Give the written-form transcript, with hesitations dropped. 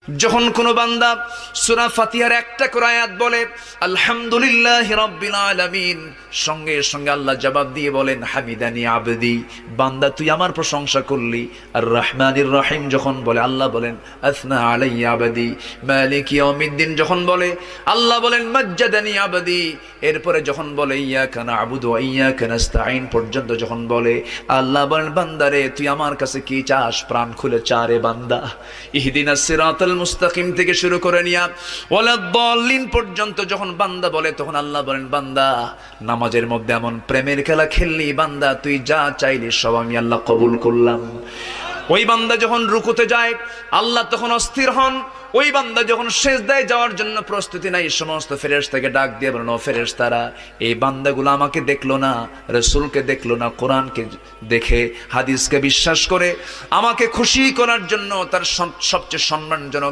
যখন কোনো বান্দা সূরা ফাতিহার একটা করে আয়াত বলে আলহামদুলিল্লাহি রাব্বিল আলামিন, সঙ্গে সঙ্গে আল্লাহ জবাব দিয়ে বলেন হামিদানি আবদি, বান্দা তুই আমার প্রশংসা করলি। আর রহমানির রহিম যখন বলে আল্লাহ বলেন আসনা আলাইয়া আবদি। মালিক ইয়াউমিদ্দিন যখন বলে আল্লাহ বলেন মাজ্জাদানি আবদি। এরপরে যখন বলে ইয়াকা না'বুদু ওয়া ইয়াকা নাস্তাঈন পর্যন্ত যখন বলে আল্লাহ বলেন বান্দারে তুই আমার কাছে কি চাস, প্রাণ খুলে চারে বান্দা। ইহদিনাস সিরাতাল মুস্তাকিম থেকে শুরু করে নিয়া ওয়ালাদ-দাল্লিন পর্যন্ত যখন বান্দা বলে তখন আল্লাহ বলেন বান্দা নামাজের মধ্যে এমন প্রেমের খেলা খেললি বান্দা, তুই যা চাইলি সব আমি আল্লাহ কবুল করলাম। ওই বান্দা যখন রুকুতে যায় আল্লাহ তখন অস্থির হন। ওই বান্দা যখন সিজদায় যাওয়ার জন্য প্রস্তুতি নাই, সমস্ত ফেরেশতাকে ডাক দিয়ে বলেন ও ফেরেশতারা, এই বান্দাগুলো আমাকে দেখলো না, রাসূলকে দেখলো না, কোরআনকে দেখে হাদিসকে বিশ্বাস করে আমাকে খুশি করার জন্য তার সবচেয়ে সম্মানজনক